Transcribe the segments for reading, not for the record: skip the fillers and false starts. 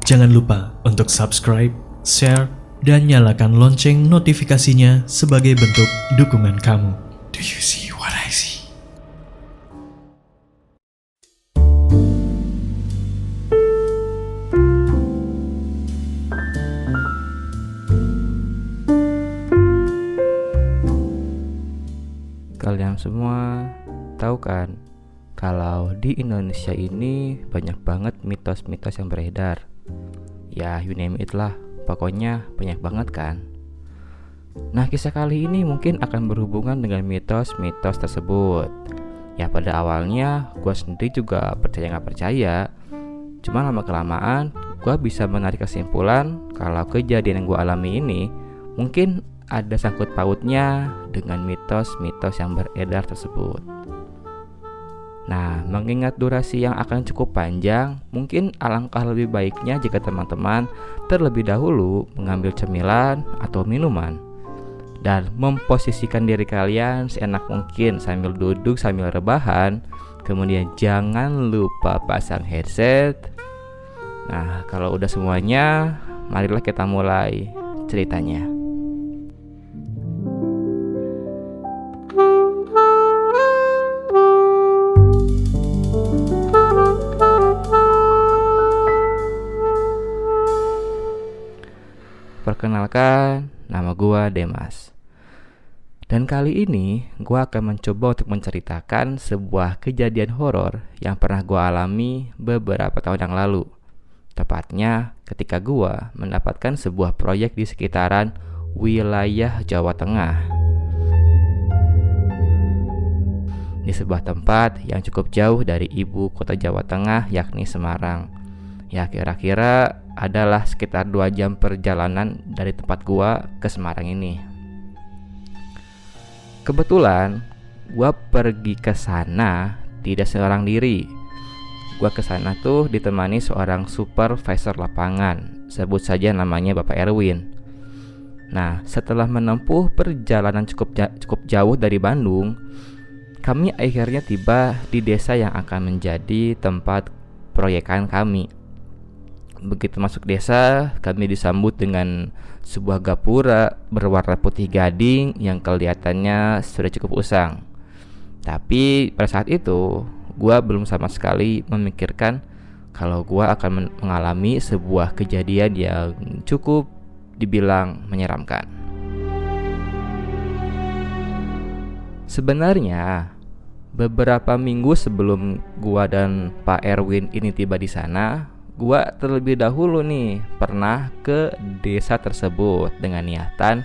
Jangan lupa untuk subscribe, share, dan nyalakan lonceng notifikasinya sebagai bentuk dukungan kamu. Do you see what I see? Kalian semua tahu kan, kalau di Indonesia ini banyak banget mitos-mitos yang beredar. Ya, you name it lah, pokoknya banyak banget kan. Nah, kisah kali ini mungkin akan berhubungan dengan mitos-mitos tersebut. Ya, pada awalnya gue sendiri juga percaya gak percaya. Cuma lama-kelamaan gue bisa menarik kesimpulan kalau kejadian yang gue alami ini mungkin ada sangkut pautnya dengan mitos-mitos yang beredar tersebut. Nah, mengingat durasi yang akan cukup panjang, mungkin alangkah lebih baiknya jika teman-teman terlebih dahulu mengambil cemilan atau minuman dan memposisikan diri kalian seenak mungkin sambil duduk sambil rebahan. Kemudian jangan lupa pasang headset. Nah, kalau udah semuanya, marilah kita mulai ceritanya. Perkenalkan, nama gua Demas. Dan kali ini gua akan mencoba untuk menceritakan sebuah kejadian horor yang pernah gua alami beberapa tahun yang lalu. Tepatnya ketika gua mendapatkan sebuah proyek di sekitaran wilayah Jawa Tengah. Di sebuah tempat yang cukup jauh dari ibu kota Jawa Tengah, yakni Semarang. Ya, kira-kira adalah sekitar 2 jam perjalanan dari tempat gua ke Semarang ini. Kebetulan gua pergi ke sana tidak seorang diri. Gua ke sana tuh ditemani seorang supervisor lapangan, sebut saja namanya Bapak Erwin. Nah, setelah menempuh perjalanan cukup jauh dari Bandung, kami akhirnya tiba di desa yang akan menjadi tempat proyekan kami. Begitu masuk desa, kami disambut dengan sebuah gapura berwarna putih gading yang kelihatannya sudah cukup usang. Tapi pada saat itu, gua belum sama sekali memikirkan kalau gua akan mengalami sebuah kejadian yang cukup dibilang menyeramkan. Sebenarnya, beberapa minggu sebelum gua dan Pak Erwin ini tiba di sana, gua terlebih dahulu nih pernah ke desa tersebut dengan niatan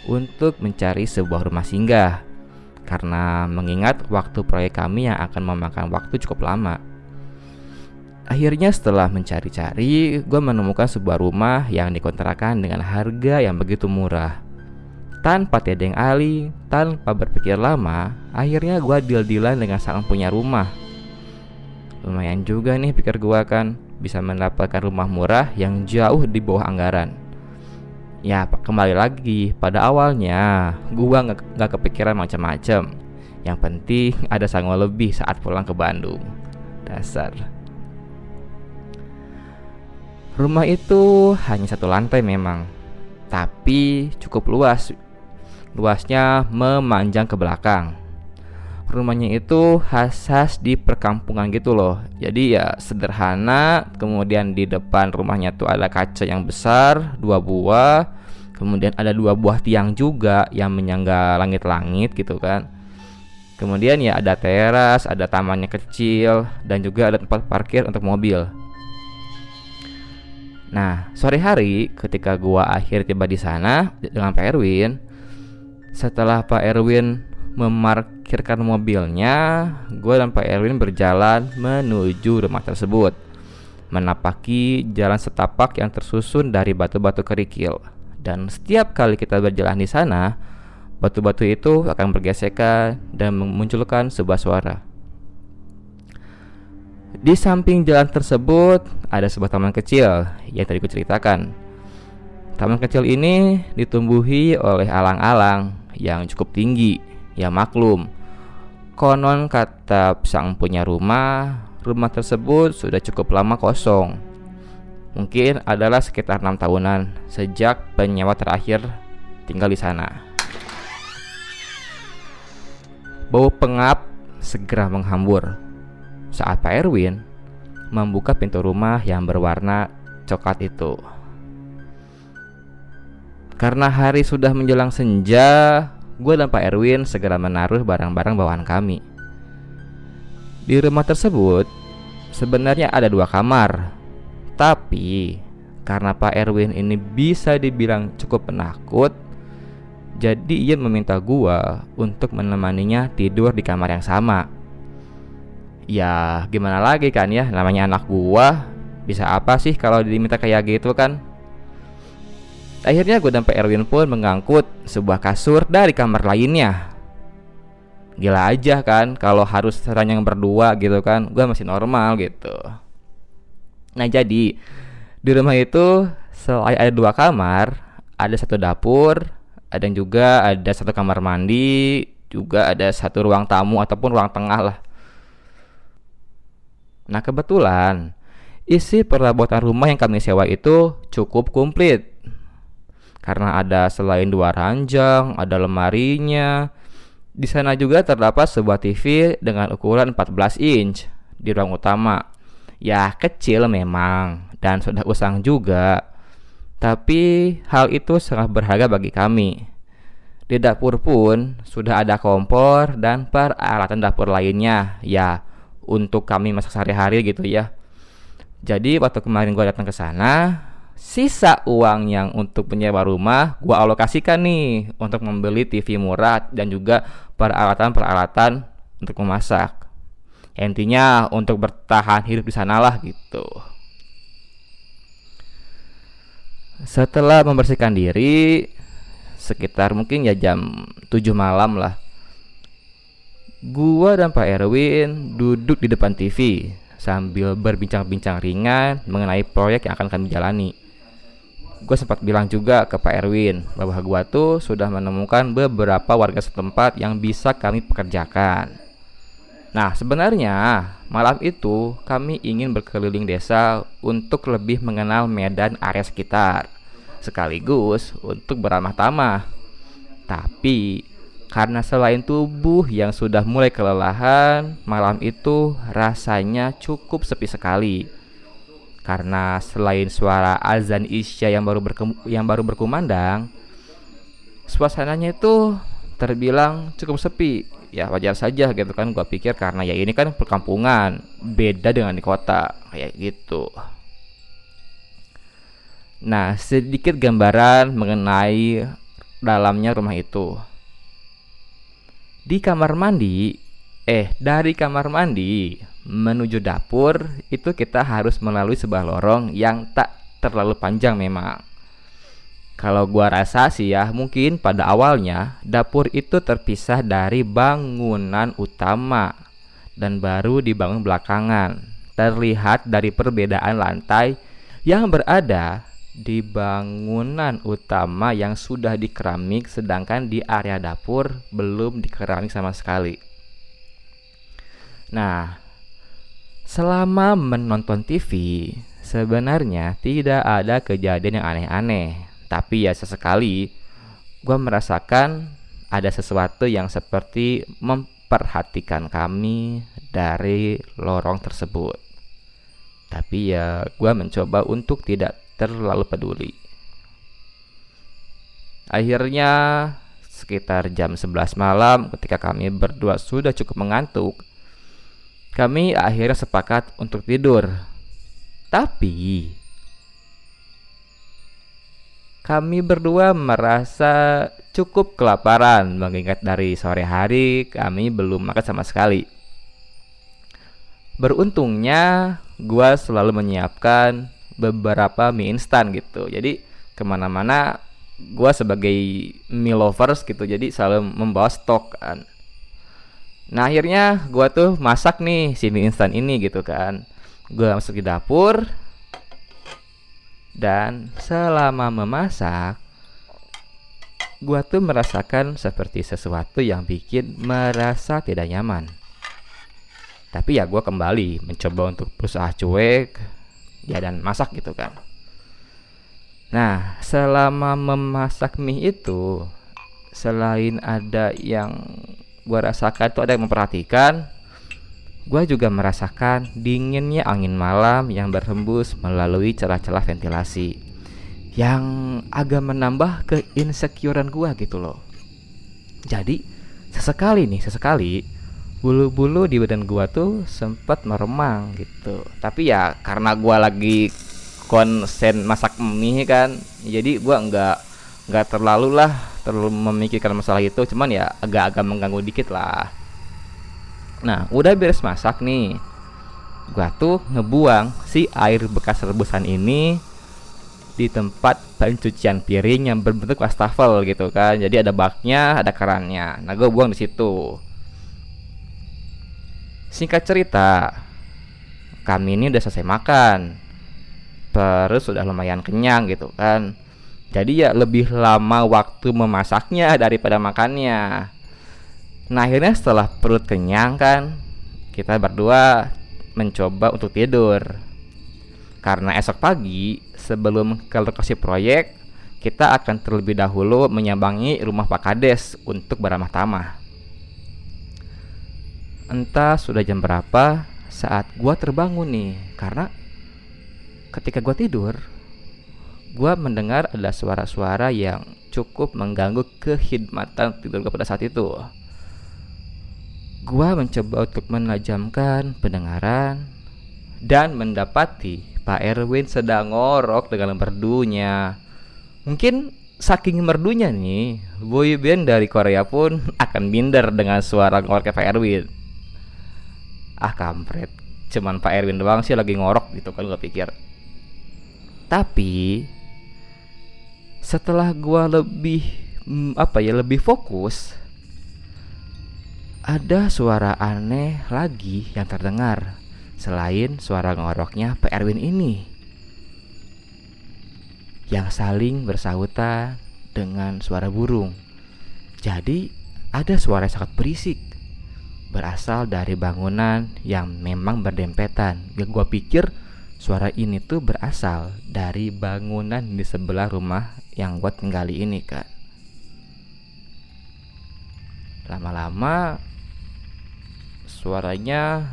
untuk mencari sebuah rumah singgah, karena mengingat waktu proyek kami yang akan memakan waktu cukup lama. Akhirnya setelah mencari-cari, gua menemukan sebuah rumah yang dikontrakan dengan harga yang begitu murah. Tanpa tedeng alih, tanpa berpikir lama, akhirnya gua deal-dealan dengan sang punya rumah. Lumayan juga nih, pikir gua kan, bisa mendapatkan rumah murah yang jauh di bawah anggaran. Ya, kembali lagi pada awalnya, gua nggak kepikiran macam-macam. Yang penting ada sanggul lebih saat pulang ke Bandung. Dasar. Rumah itu hanya 1 lantai memang, tapi cukup luas. Luasnya memanjang ke belakang. Rumahnya itu khas di perkampungan gitu loh. Jadi ya sederhana. Kemudian di depan rumahnya tuh ada kaca yang besar 2 buah. Kemudian ada 2 buah tiang juga yang menyangga langit-langit gitu kan. Kemudian ya ada teras, ada tamannya kecil, dan juga ada tempat parkir untuk mobil. Nah, sore hari ketika gua akhir tiba di sana dengan Pak Erwin, setelah Pak Erwin memarkirkan mobilnya, gue dan Pak Erwin berjalan menuju rumah tersebut, menapaki jalan setapak yang tersusun dari batu-batu kerikil. Dan setiap kali kita berjalan di sana, batu-batu itu akan bergesekan dan memunculkan sebuah suara. Di samping jalan tersebut ada sebuah taman kecil yang tadi ku ceritakan. Taman kecil ini ditumbuhi oleh alang-alang yang cukup tinggi. Ya maklum, konon kata sang punya rumah tersebut sudah cukup lama kosong. Mungkin adalah sekitar 6 tahunan sejak penyewa terakhir tinggal di sana. Bau pengap segera menghambur saat Pak Erwin membuka pintu rumah yang berwarna coklat itu. Karena hari sudah menjelang senja, gue dan Pak Erwin segera menaruh barang-barang bawaan kami. Di rumah tersebut sebenarnya ada 2 kamar, tapi karena Pak Erwin ini bisa dibilang cukup penakut, jadi ia meminta gua untuk menemaninya tidur di kamar yang sama. Ya gimana lagi kan ya, namanya anak gua, bisa apa sih kalau diminta kayak gitu kan. Akhirnya gua dan Pak Erwin pun mengangkut sebuah kasur dari kamar lainnya. Gila aja kan kalau harus ranjang berdua gitu kan, gua masih normal gitu. Nah jadi di rumah itu selain ada 2 kamar, ada 1 dapur, dan juga ada 1 kamar mandi, juga ada 1 ruang tamu ataupun ruang tengah lah. Nah kebetulan isi perabotan rumah yang kami sewa itu cukup komplit. Karena ada selain 2 ranjang, ada lemarinya. Di sana juga terdapat sebuah TV dengan ukuran 14 inch di ruang utama. Ya kecil memang dan sudah usang juga, tapi hal itu sangat berharga bagi kami. Di dapur pun sudah ada kompor dan peralatan dapur lainnya, ya untuk kami masak sehari-hari gitu ya. Jadi waktu kemarin gue datang ke sana, sisa uang yang untuk penyewa rumah gue alokasikan nih untuk membeli TV murah dan juga peralatan-peralatan untuk memasak. Intinya untuk bertahan hidup di sana lah gitu. Setelah membersihkan diri, sekitar mungkin ya jam 7 malam lah, gua dan Pak Erwin duduk di depan TV sambil berbincang-bincang ringan mengenai proyek yang akan kami jalani. Gue sempat bilang juga ke Pak Erwin bahwa gua tuh sudah menemukan beberapa warga setempat yang bisa kami pekerjakan. Nah sebenarnya malam itu kami ingin berkeliling desa untuk lebih mengenal medan area sekitar, sekaligus untuk beramah tamah. Tapi karena selain tubuh yang sudah mulai kelelahan, malam itu rasanya cukup sepi sekali. Karena selain suara azan Isya yang baru berkumandang, suasananya itu terbilang cukup sepi. Ya wajar saja gitu kan, gua pikir karena ya ini kan perkampungan, beda dengan di kota kayak gitu. Nah sedikit gambaran mengenai dalamnya rumah itu. Dari kamar mandi menuju dapur itu kita harus melalui sebuah lorong yang tak terlalu panjang memang. Kalau gua rasa sih ya, mungkin pada awalnya dapur itu terpisah dari bangunan utama dan baru dibangun belakangan. Terlihat dari perbedaan lantai yang berada di bangunan utama yang sudah dikeramik, sedangkan di area dapur belum dikeramik sama sekali. Nah, selama menonton TV sebenarnya tidak ada kejadian yang aneh-aneh. Tapi ya sesekali gue merasakan ada sesuatu yang seperti memperhatikan kami dari lorong tersebut. Tapi ya gue mencoba untuk tidak terlalu peduli. Akhirnya sekitar jam 11 malam ketika kami berdua sudah cukup mengantuk, kami akhirnya sepakat untuk tidur. Tapi kami berdua merasa cukup kelaparan mengingat dari sore hari kami belum makan sama sekali. Beruntungnya gua selalu menyiapkan beberapa mie instan gitu. Jadi kemana-mana gua sebagai mie lovers gitu, jadi selalu membawa stok kan. Nah akhirnya gua tuh masak nih si mie instan ini gitu kan. Gua masuk di dapur. Dan selama memasak, gua tuh merasakan seperti sesuatu yang bikin merasa tidak nyaman. Tapi ya gua kembali mencoba untuk berusaha cuek. ya dan masak gitu kan. Nah, selama memasak mie itu, selain ada yang gua rasakan tuh ada yang memperhatikan, gua juga merasakan dinginnya angin malam yang berhembus melalui celah-celah ventilasi yang agak menambah keinsecurean gua gitu loh. Jadi sesekali bulu-bulu di badan gua tuh sempat meremang gitu. Tapi ya karena gua lagi konsen masak mie kan, jadi gua nggak terlalu memikirkan masalah itu, cuman ya agak-agak mengganggu dikit lah. Nah, udah beres masak nih, gua tuh ngebuang si air bekas rebusan ini di tempat pencucian piring yang berbentuk wastafel gitu kan. Jadi ada baknya, ada kerannya. Nah, gua buang di situ. Singkat cerita, kami ini udah selesai makan, terus sudah lumayan kenyang gitu kan. Jadi ya lebih lama waktu memasaknya daripada makannya. Nah, akhirnya setelah perut kenyang kan, kita berdua mencoba untuk tidur. Karena esok pagi sebelum ke lokasi proyek, kita akan terlebih dahulu menyambangi rumah Pak Kades untuk beramah tamah. Entah sudah jam berapa saat gua terbangun nih, karena ketika gua tidur, gua mendengar ada suara-suara yang cukup mengganggu kehidmatan tidur gua pada saat itu. Gua mencoba untuk menajamkan pendengaran dan mendapati Pak Erwin sedang ngorok dengan merdunya. Mungkin saking merdunya nih, boyband dari Korea pun akan minder dengan suara ngoroknya Pak Erwin. Ah kampret, cuman Pak Erwin doang sih lagi ngorok gitu kan, gua pikir. Tapi setelah gua lebih fokus, ada suara aneh lagi yang terdengar selain suara ngoroknya Pak Erwin ini, yang saling bersahutan dengan suara burung. Jadi ada suara yang sangat berisik berasal dari bangunan yang memang berdempetan. Yang gua pikir suara ini tuh berasal dari bangunan di sebelah rumah yang gue tinggali ini kan. Lama-lama suaranya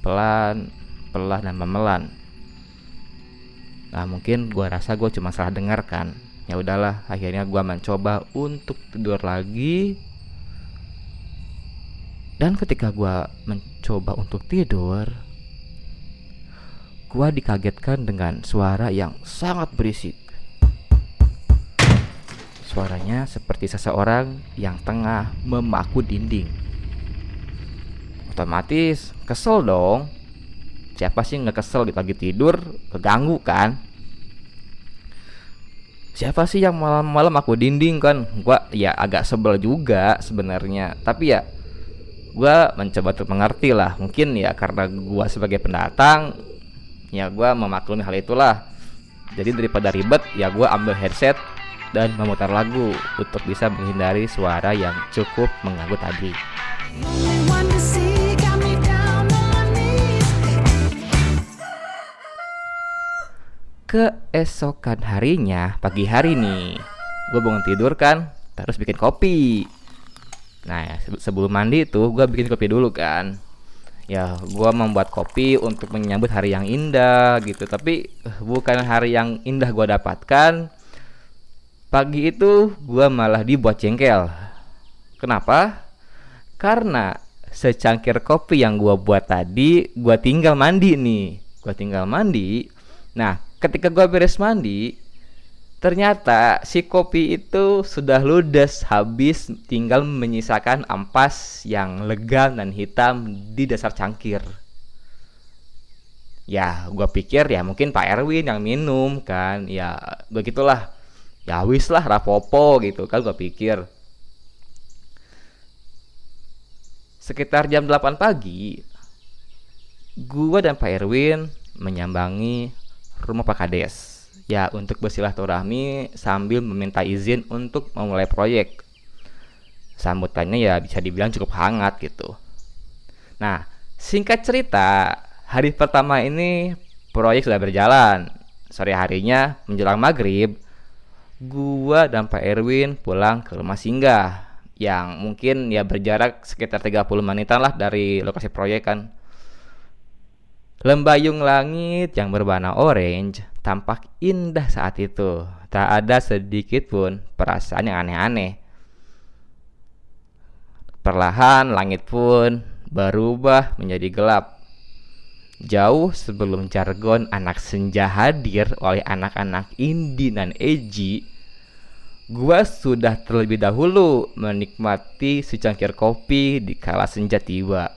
pelan dan memelan. Nah, mungkin gue rasa gue cuma salah dengar kan. Ya udahlah, akhirnya gue mencoba untuk tidur lagi. Dan ketika gue mencoba untuk tidur, gua dikagetkan dengan suara yang sangat berisik. Suaranya seperti seseorang yang tengah memaku dinding. Otomatis kesel dong. Siapa sih nggak kesel lagi tidur, keganggu kan? Siapa sih yang malam-malam aku dinding kan? Gua ya agak sebel juga sebenarnya. Tapi ya gua mencoba untuk mengerti lah. Mungkin ya karena gua sebagai pendatang, ya gue memaklumi hal itulah. Jadi daripada ribet, ya gue ambil headset dan memutar lagu untuk bisa menghindari suara yang cukup mengganggu tadi. Keesokan harinya, pagi hari nih, gue bangun tidur kan, terus bikin kopi. Nah, sebelum mandi itu gue bikin kopi dulu kan. Ya, gue membuat kopi untuk menyambut hari yang indah gitu. Tapi bukan hari yang indah gue dapatkan. Pagi itu gue malah dibuat jengkel. Kenapa? Karena secangkir kopi yang gue buat tadi, gue tinggal mandi nih. Nah, ketika gue beres mandi, ternyata si kopi itu sudah ludes habis, tinggal menyisakan ampas yang legam dan hitam di dasar cangkir. Ya, gue pikir ya mungkin Pak Erwin yang minum kan. Ya, begitulah. Ya wis lah, rapopo gitu kan gue pikir. Sekitar jam 8 pagi, gue dan Pak Erwin menyambangi rumah Pak Kades. Ya, untuk bersilaturahmi sambil meminta izin untuk memulai proyek. Sambutannya ya bisa dibilang cukup hangat gitu. Nah, singkat cerita, hari pertama ini Proyek sudah berjalan. Sore harinya menjelang maghrib, gua dan Pak Erwin pulang ke rumah singgah yang mungkin ya berjarak sekitar 30 menitan lah dari lokasi proyek kan. Lembayung langit yang berwarna orange tampak indah saat itu. Tak ada sedikit pun perasaan yang aneh-aneh. Perlahan langit pun berubah menjadi gelap. Jauh sebelum jargon anak senja hadir oleh anak-anak indie dan edgy, gua sudah terlebih dahulu menikmati secangkir kopi di kala senja tiba.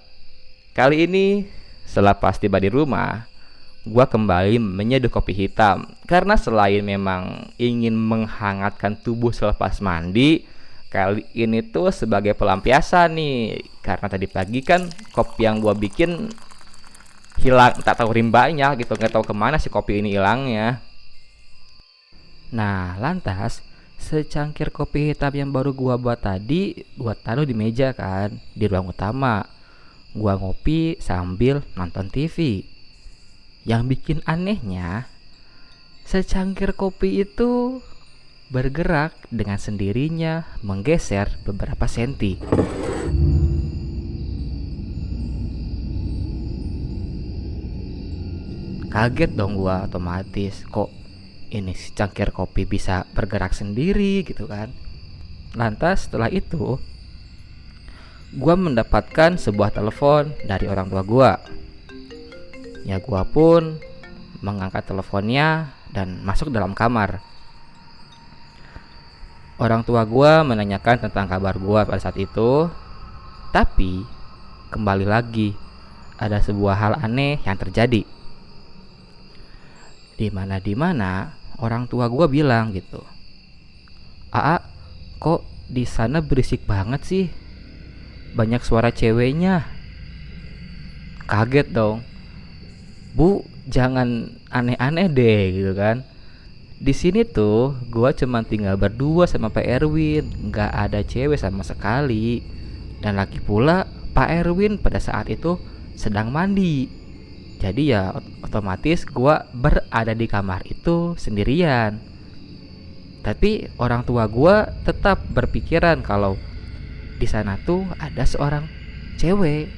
Kali ini, selepas tiba di rumah, gua kembali menyeduh kopi hitam karena selain memang ingin menghangatkan tubuh selepas mandi, kali ini tuh sebagai pelampiasan nih. Karena tadi pagi kan kopi yang gua bikin hilang, tak tahu rimbanya gitu, nggak tahu kemana si kopi ini hilangnya. Nah, lantas secangkir kopi hitam yang baru gua buat tadi gua taruh di meja kan, di ruang utama. Gua ngopi sambil nonton TV. Yang bikin anehnya, secangkir kopi itu bergerak dengan sendirinya, menggeser beberapa senti. Kaget dong gua otomatis, kok ini secangkir kopi bisa bergerak sendiri gitu kan. Lantas setelah itu gua mendapatkan sebuah telepon dari orang tua gua. Ya gua pun mengangkat teleponnya dan masuk dalam kamar. Orang tua gua menanyakan tentang kabar gua pada saat itu. Tapi kembali lagi ada sebuah hal aneh yang terjadi. Di mana orang tua gua bilang gitu, "Aa, kok di sana berisik banget sih? Banyak suara ceweknya." Kaget dong. "Bu, jangan aneh-aneh deh," gitu kan. Di sini tuh gua cuma tinggal berdua sama Pak Erwin, nggak ada cewek sama sekali. Dan lagi pula Pak Erwin pada saat itu sedang mandi. Jadi ya otomatis gua berada di kamar itu sendirian. Tapi orang tua gua tetap berpikiran kalau di sana tuh ada seorang cewek.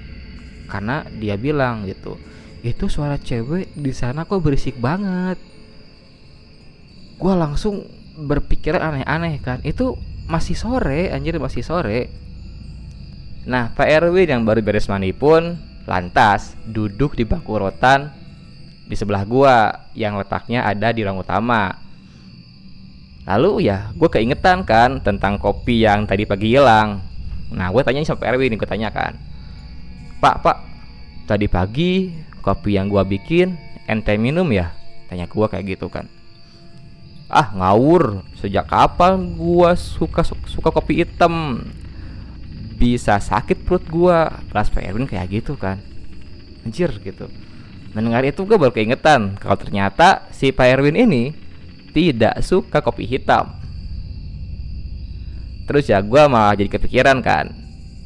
Karena dia bilang gitu, "Itu suara cewek di sana kok berisik banget." Gua langsung berpikiran aneh-aneh kan. Itu masih sore, anjir masih sore. Nah, Pak Erwin yang baru beres mandi pun lantas duduk di bangku rotan di sebelah gua yang letaknya ada di ruang utama. Lalu ya gue keingetan kan tentang kopi yang tadi pagi hilang. Nah, gue tanya sama Pak Erwin, gue tanyakan, Pak, tadi pagi kopi yang gua bikin ente minum ya?" Tanya gua kayak gitu kan. "Ah, ngawur, sejak kapan gua suka kopi hitam? Bisa sakit perut gua." Kelas Pak Erwin kayak gitu kan. Anjir gitu. Mendengar itu gue baru keingetan kalau ternyata si Pak Erwin ini tidak suka kopi hitam. Terus ya gue malah jadi kepikiran kan,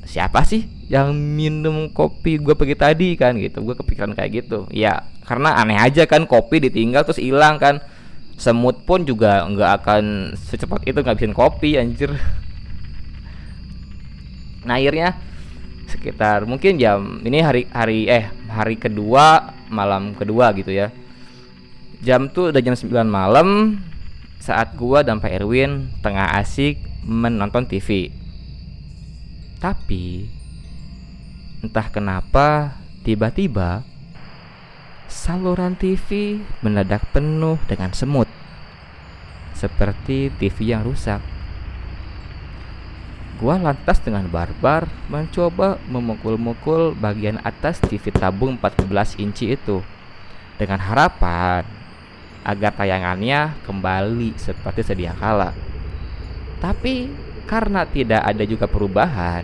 siapa sih yang minum kopi gue pagi tadi kan gitu. Gue kepikiran kayak gitu. Ya karena aneh aja kan, kopi ditinggal terus hilang kan. Semut pun juga nggak akan secepat itu ngabisin kopi, anjir. Nah, akhirnya sekitar mungkin jam ini hari kedua, malam kedua gitu ya. Jam tuh udah jam 9 malam saat gua dan Pak Erwin tengah asik menonton TV. Tapi entah kenapa tiba-tiba saluran TV mendadak penuh dengan semut. Seperti TV yang rusak. Gua lantas dengan barbar mencoba memukul-mukul bagian atas TV tabung 14 inci itu dengan harapan agar tayangannya kembali seperti sedia kala. Tapi karena tidak ada juga perubahan,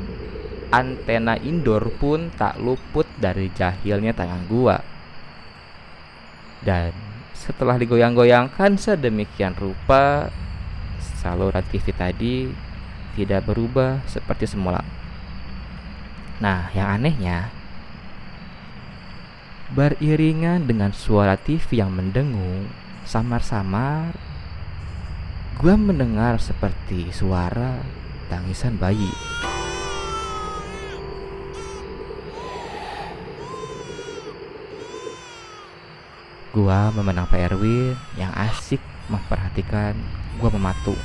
antena indoor pun tak luput dari jahilnya tangan gua. Dan setelah digoyang-goyangkan sedemikian rupa, saluran TV tadi tidak berubah seperti semula. Nah, yang anehnya Beriringan dengan suara TV yang mendengung, samar-samar gua mendengar seperti suara tangisan bayi. Gua memandang Pak Erwin yang asik memperhatikan gua mematung.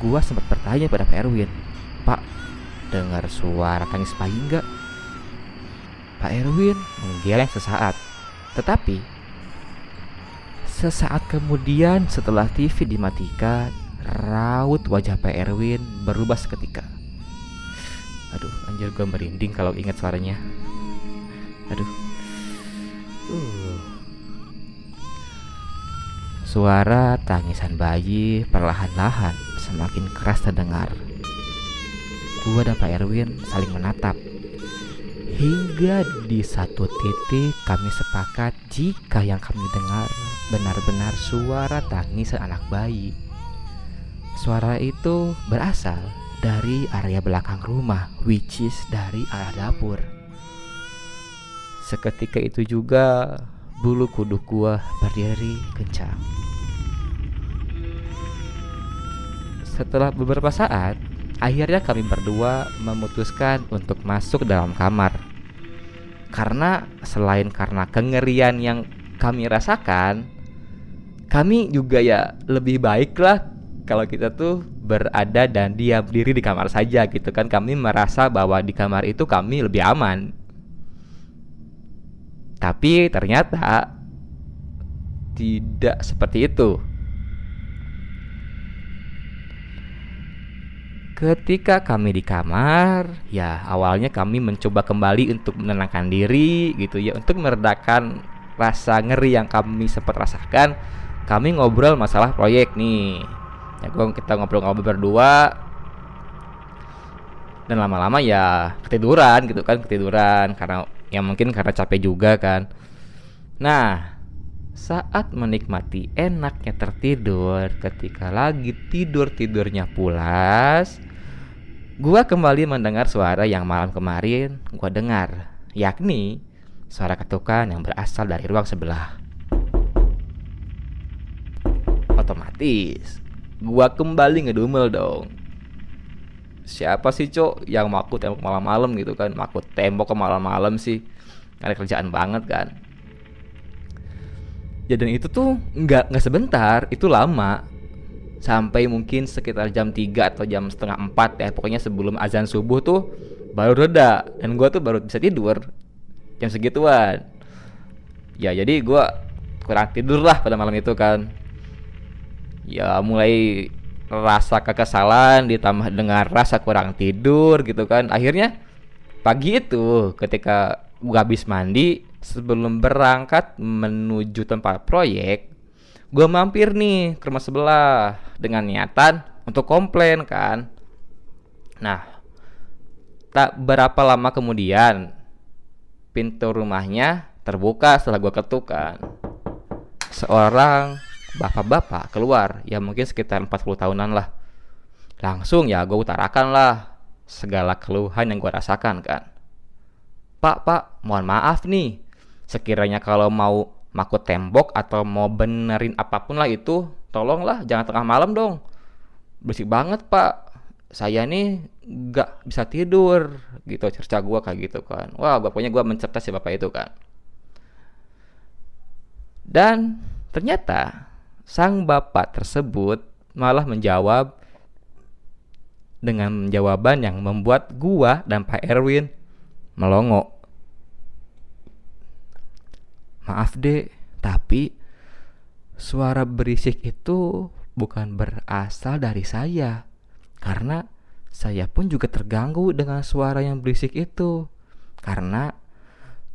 Gua sempat bertanya pada Pak Erwin, "Pak, dengar suara tangis bayi enggak?" Pak Erwin menggeleng sesaat. Tetapi sesaat kemudian setelah TV dimatikan, raut wajah Pak Erwin berubah seketika. Aduh, anjir, gue merinding kalau ingat suaranya. Aduh. Suara tangisan bayi perlahan-lahan semakin keras terdengar. Gua dan Pak Erwin saling menatap. Hingga di satu titik kami sepakat jika yang kami dengar benar-benar suara tangisan anak bayi. Suara itu berasal dari area belakang rumah, which is dari arah dapur. Seketika itu juga bulu kuduk gua berdiri kencang. Setelah beberapa saat, akhirnya kami berdua memutuskan untuk masuk dalam kamar. Karena selain karena kengerian yang kami rasakan, kami juga ya lebih baik lah kalau kita tuh berada dan diam diri di kamar saja gitu kan. Kami merasa bahwa di kamar itu kami lebih aman. Tapi ternyata tidak seperti itu. Ketika kami di kamar, ya awalnya kami mencoba kembali untuk menenangkan diri gitu ya, untuk meredakan rasa ngeri yang kami sempat rasakan. Kami ngobrol masalah proyek nih. Ya kita ngobrol-ngobrol berdua. Dan lama-lama ya ketiduran gitu kan, karena ya mungkin karena capek juga kan. Nah, saat menikmati enaknya tertidur, ketika lagi tidurnya pulas, gua kembali mendengar suara yang malam kemarin gua dengar, yakni suara ketukan yang berasal dari ruang sebelah. Otomatis gua kembali ngedumel dong. Siapa sih cok yang makut tembok malam-malam gitu kan, makut tembok ke malam-malam sih, ada kerjaan banget kan. Ya dan itu tuh nggak sebentar, itu lama. Sampai mungkin sekitar jam 3 atau jam setengah 4 ya. Pokoknya sebelum azan subuh tuh baru reda. Dan gue tuh baru bisa tidur jam segituan. Ya jadi gue kurang tidur lah pada malam itu kan. Ya mulai rasa kekesalan ditambah dengan rasa kurang tidur gitu kan. Akhirnya pagi itu ketika gue habis mandi, sebelum berangkat menuju tempat proyek, gue mampir nih ke rumah sebelah dengan niatan untuk komplain kan. Nah, tak berapa lama kemudian pintu rumahnya terbuka setelah gue ketuk kan. Seorang bapak-bapak keluar, ya mungkin sekitar 40 tahunan lah. Langsung ya gue utarakan lah segala keluhan yang gue rasakan kan. Pak, mohon maaf nih, sekiranya kalau mau makut tembok atau mau benerin apapun lah itu, tolonglah jangan tengah malam dong. Berisik banget pak, saya nih gak bisa tidur gitu, cerca gue kayak gitu kan. Wah, pokoknya gue mencerita si bapak itu kan. Dan ternyata sang bapak tersebut malah menjawab dengan jawaban yang membuat gue dan Pak Erwin melongo. Maaf dek, tapi suara berisik itu bukan berasal dari saya. Karena saya pun juga terganggu dengan suara yang berisik itu. Karena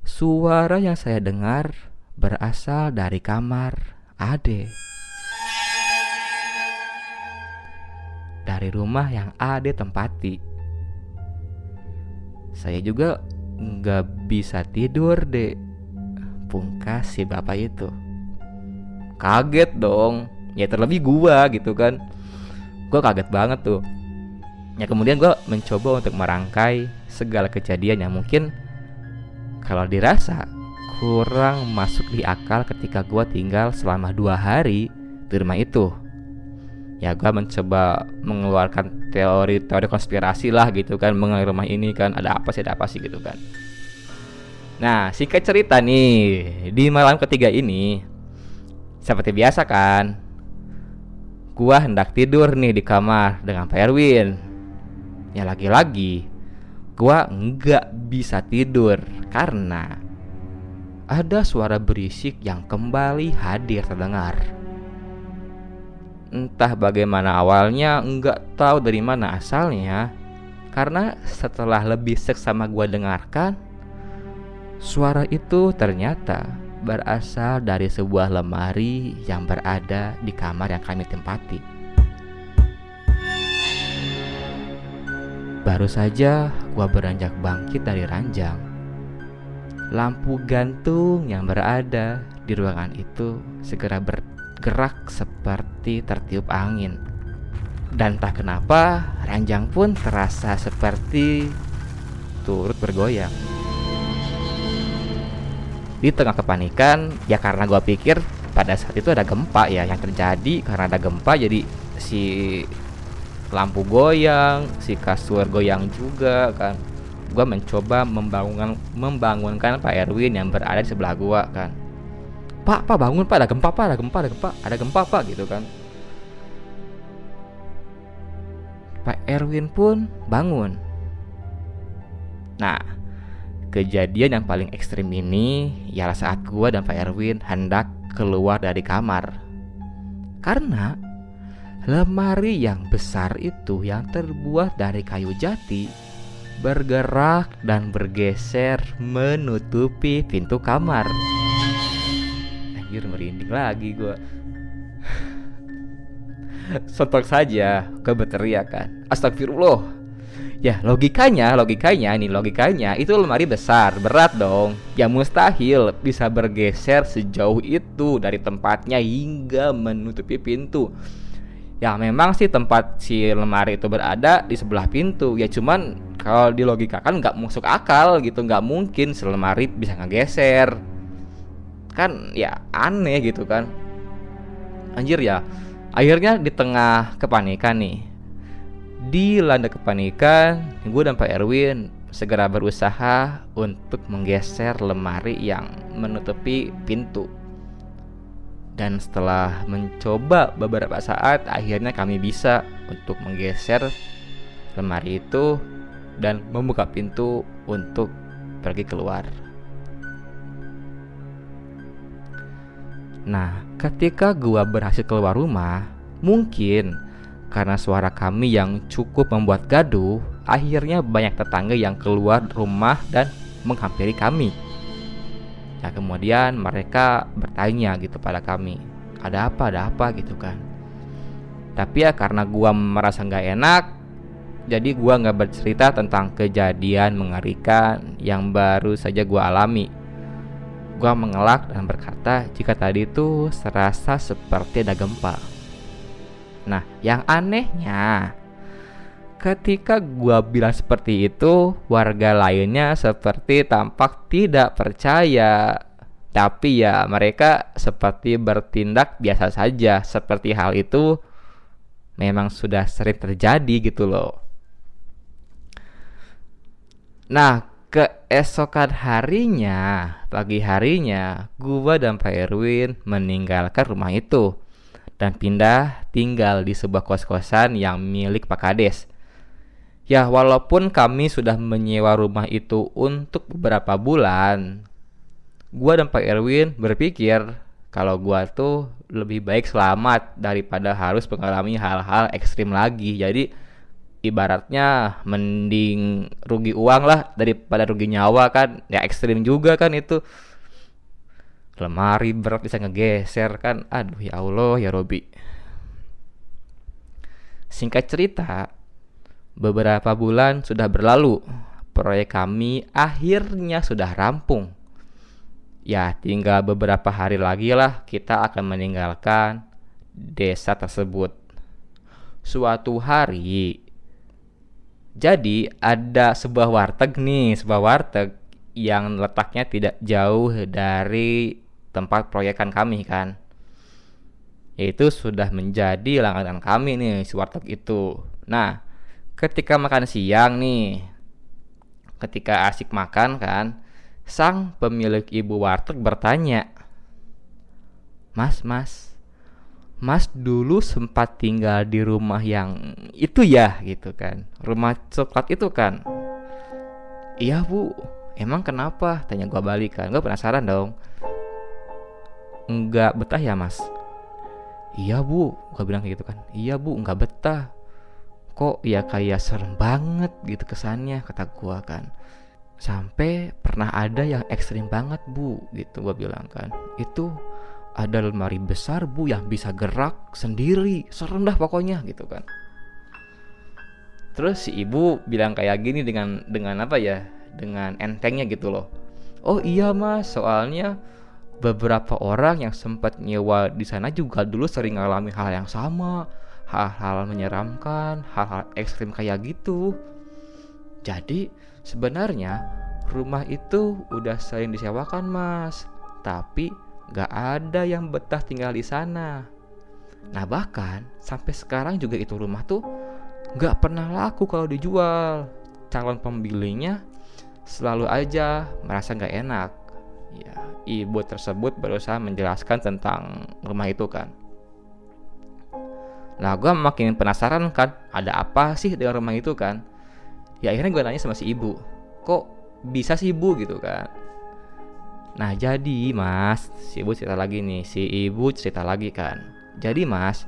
suara yang saya dengar berasal dari kamar Ade. Dari rumah yang Ade tempati. Saya juga gak bisa tidur dek, pungkas si bapak itu. Kaget dong, ya terlebih gua gitu kan. Gua kaget banget tuh. Ya kemudian gua mencoba untuk merangkai segala kejadian yang mungkin kalau dirasa kurang masuk di akal ketika gue tinggal selama 2 hari di rumah itu. Ya gue mencoba mengeluarkan teori-teori konspirasi lah gitu kan, mengenai rumah ini kan ada apa sih gitu kan. Nah singkat cerita nih, di malam ketiga ini seperti biasa kan, gue hendak tidur nih di kamar dengan Pak Erwin. Ya lagi-lagi gue nggak bisa tidur karena ada suara berisik yang kembali hadir terdengar. Entah bagaimana awalnya, nggak tahu dari mana asalnya. Karena setelah lebih seksama gua dengarkan, suara itu ternyata berasal dari sebuah lemari yang berada di kamar yang kami tempati. Baru saja gua beranjak bangkit dari ranjang, lampu gantung yang berada di ruangan itu segera bergerak seperti tertiup angin. Dan tak kenapa ranjang pun terasa seperti turut bergoyang. Di tengah kepanikan, ya karena gue pikir pada saat itu ada gempa ya yang terjadi. Karena ada gempa jadi si lampu goyang, si kasur goyang juga kan. Gue mencoba membangunkan Pak Erwin yang berada di sebelah gue kan. Pak bangun Pak, ada gempa Pak, ada gempa Pak gitu kan. Pak Erwin pun bangun. Nah, kejadian yang paling ekstrim ini ialah saat gue dan Pak Erwin hendak keluar dari kamar. Karena lemari yang besar itu yang terbuat dari kayu jati bergerak dan bergeser menutupi pintu kamar. Anjir, merinding lagi gue. Sontak saja gue berteriak kan, astagfirullah. Ya logikanya itu lemari besar, berat dong. Ya mustahil bisa bergeser sejauh itu dari tempatnya hingga menutupi pintu. Ya memang sih tempat si lemari itu berada di sebelah pintu. Ya cuman kalau dilogikakan gak masuk akal gitu. Gak mungkin si lemari bisa ngegeser. Kan ya aneh gitu kan. Anjir ya. Akhirnya di tengah kepanikan nih, dilanda kepanikan, gue dan Pak Erwin segera berusaha untuk menggeser lemari yang menutupi pintu. Dan setelah mencoba beberapa saat, akhirnya kami bisa untuk menggeser lemari itu dan membuka pintu untuk pergi keluar. Nah, ketika gua berhasil keluar rumah, mungkin karena suara kami yang cukup membuat gaduh, akhirnya banyak tetangga yang keluar rumah dan menghampiri kami. Ya kemudian mereka bertanya gitu pada kami, ada apa gitu kan. Tapi ya karena gua merasa gak enak, jadi gua gak bercerita tentang kejadian mengerikan yang baru saja gua alami. Gua mengelak dan berkata jika tadi itu serasa seperti ada gempa. Nah, yang anehnya, ketika gua bilang seperti itu, warga lainnya seperti tampak tidak percaya. Tapi ya mereka seperti bertindak biasa saja, seperti hal itu memang sudah sering terjadi gitu loh. Nah, keesokan harinya, pagi harinya, gua dan Pak Erwin meninggalkan rumah itu dan pindah tinggal di sebuah kos-kosan yang milik Pak Kades. Ya, walaupun kami sudah menyewa rumah itu untuk beberapa bulan, gua dan Pak Erwin berpikir kalau gua tuh lebih baik selamat daripada harus mengalami hal-hal ekstrim lagi. Jadi ibaratnya mending rugi uang lah daripada rugi nyawa kan. Ya ekstrim juga kan itu. Lemari berat bisa ngegeser kan. Aduh ya Allah ya Robi. Singkat cerita, beberapa bulan sudah berlalu. Proyek kami akhirnya sudah rampung. Ya tinggal beberapa hari lagi lah kita akan meninggalkan desa tersebut. Suatu hari, jadi ada sebuah warteg yang letaknya tidak jauh dari tempat proyekan kami kan. Itu sudah menjadi langganan kami nih si warteg itu. Nah, ketika makan siang nih, ketika asik makan kan, sang pemilik ibu warteg bertanya, Mas dulu sempat tinggal di rumah yang itu ya gitu kan, rumah coklat itu kan. Iya bu, emang kenapa? Tanya gua balik kan, gua penasaran dong. Enggak betah ya mas? Iya bu, gua bilang kayak gitu kan. Iya bu, enggak betah. Kok ya kayak serem banget gitu kesannya, kata gua kan. Sampai pernah ada yang ekstrim banget bu, gitu gua bilang kan. Itu ada lemari besar bu yang bisa gerak sendiri, serem dah pokoknya gitu kan. Terus si ibu bilang kayak gini dengan apa ya? Dengan entengnya gitu loh. Oh iya mas, soalnya beberapa orang yang sempat nyewa di sana juga dulu sering ngalami hal yang sama, hal-hal menyeramkan, hal-hal ekstrim kayak gitu. Jadi sebenarnya rumah itu udah sering disewakan mas, tapi gak ada yang betah tinggal di sana. Nah bahkan sampai sekarang juga itu rumah tuh gak pernah laku kalau dijual. Calon pembelinya selalu aja merasa gak enak. Ya, ibu tersebut berusaha menjelaskan tentang rumah itu kan. Nah gue makin penasaran kan, ada apa sih dengan rumah itu kan. Ya akhirnya gue nanya sama si ibu, kok bisa sih ibu gitu kan. Nah jadi mas, si ibu cerita lagi kan. Jadi mas,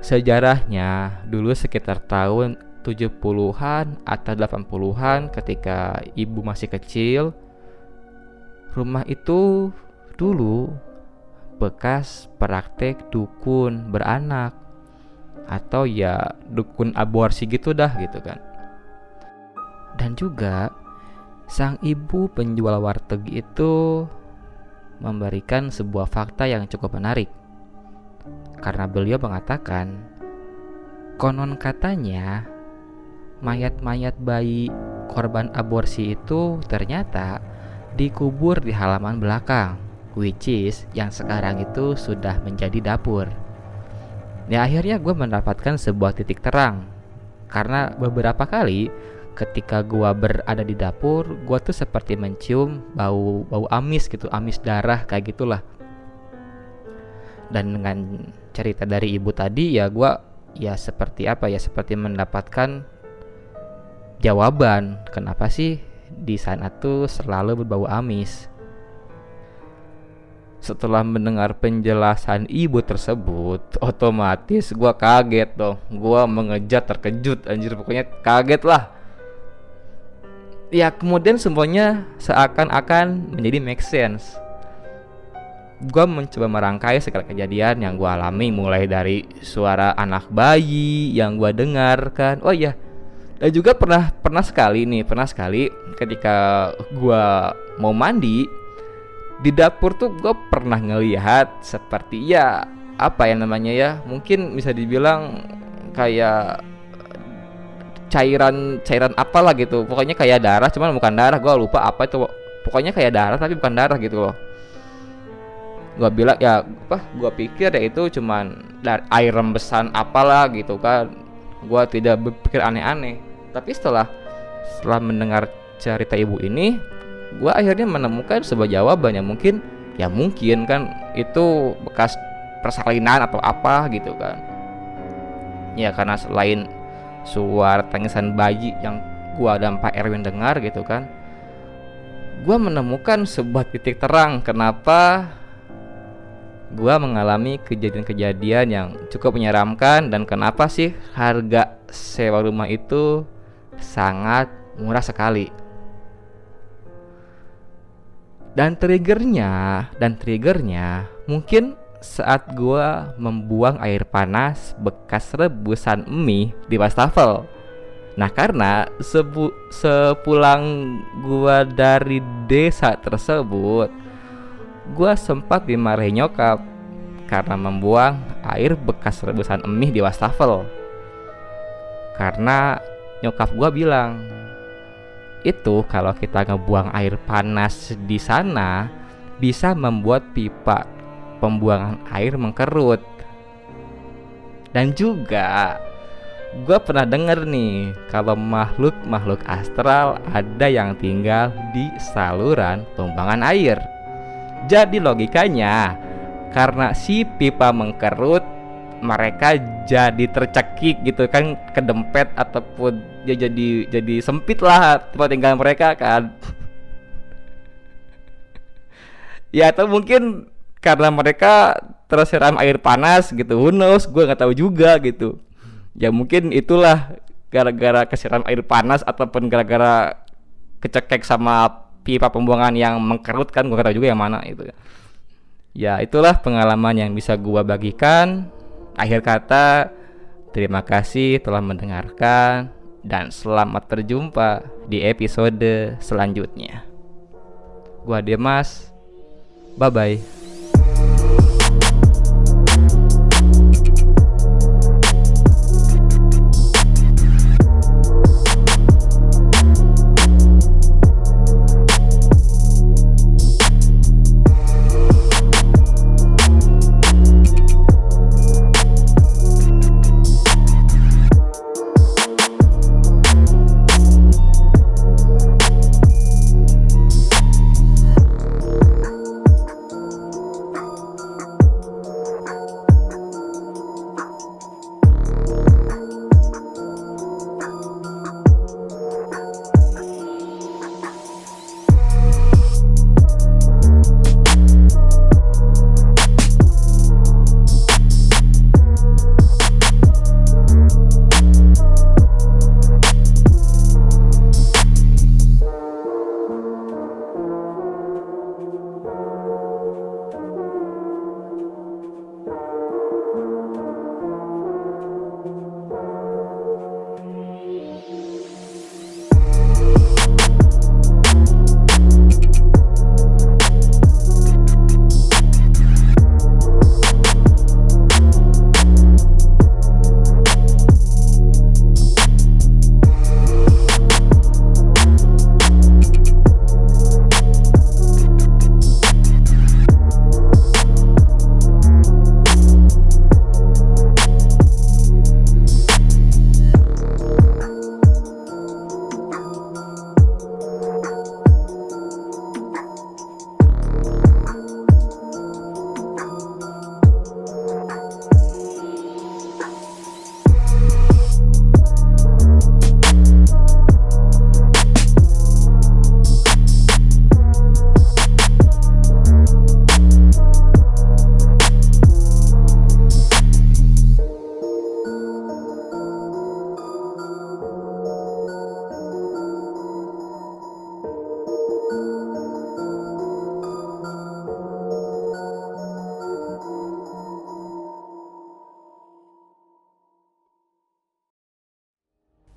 sejarahnya dulu sekitar tahun 70-an atau 80-an ketika ibu masih kecil, rumah itu dulu bekas praktek dukun beranak, atau ya dukun aborsi gitu dah gitu kan. Dan juga sang ibu penjual warteg itu memberikan sebuah fakta yang cukup menarik. Karena beliau mengatakan, konon katanya mayat-mayat bayi korban aborsi itu ternyata dikubur di halaman belakang, which is yang sekarang itu sudah menjadi dapur. Ya akhirnya gue mendapatkan sebuah titik terang, karena beberapa kali ketika gue berada di dapur, gue tuh seperti mencium bau amis gitu, amis darah kayak gitulah. Dan dengan cerita dari ibu tadi ya gue seperti mendapatkan jawaban kenapa sih di sana tuh selalu berbau amis. Setelah mendengar penjelasan ibu tersebut, otomatis gue kaget dong. Gue mengejat terkejut, anjir pokoknya kaget lah. Ya kemudian semuanya seakan-akan menjadi make sense. Gue mencoba merangkai segala kejadian yang gue alami, mulai dari suara anak bayi yang gue dengar kan. Oh iya, dan juga pernah sekali ketika gue mau mandi di dapur tuh, gue pernah ngelihat seperti ya apa ya namanya ya, mungkin bisa dibilang kayak cairan apalah gitu, pokoknya kayak darah, cuman bukan darah, gue lupa apa itu, pokoknya kayak darah tapi bukan darah gitu loh. Gue bilang ya gue pikir ya itu cuman air rembesan apalah gitu kan, gue tidak berpikir aneh-aneh. Tapi setelah mendengar cerita ibu ini, gue akhirnya menemukan sebuah jawaban yang mungkin kan itu bekas persalinan atau apa gitu kan. Ya karena selain suara tangisan bayi yang gue dan Pak Erwin dengar gitu kan, gue menemukan sebuah titik terang kenapa gue mengalami kejadian-kejadian yang cukup menyeramkan, dan kenapa sih harga sewa rumah itu sangat murah sekali. Dan triggernya mungkin saat gue membuang air panas bekas rebusan mie di wastafel. Nah karena sepulang gue dari desa tersebut, gue sempat dimarahi nyokap karena membuang air bekas rebusan mie di wastafel. Karena nyokap gue bilang, itu kalau kita ngebuang air panas di sana bisa membuat pipa pembuangan air mengkerut. Dan juga gue pernah denger nih kalau makhluk astral ada yang tinggal di saluran pembuangan air. Jadi logikanya karena si pipa mengkerut, mereka jadi tercekik gitu kan, kedempet ataupun ya jadi sempit lah tempat tinggal mereka kan. Ya atau mungkin karena mereka tersiram air panas gitu, who knows, gue nggak tahu juga gitu. Ya mungkin itulah gara-gara kesiram air panas ataupun gara-gara kecekek sama pipa pembuangan yang mengkerut kan, gue gak tahu juga yang mana itu. Ya itulah pengalaman yang bisa gue bagikan. Akhir kata, terima kasih telah mendengarkan dan selamat berjumpa di episode selanjutnya. Gua Dimas, bye bye.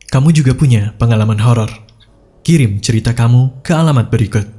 Kamu juga punya pengalaman horor? Kirim cerita kamu ke alamat berikut.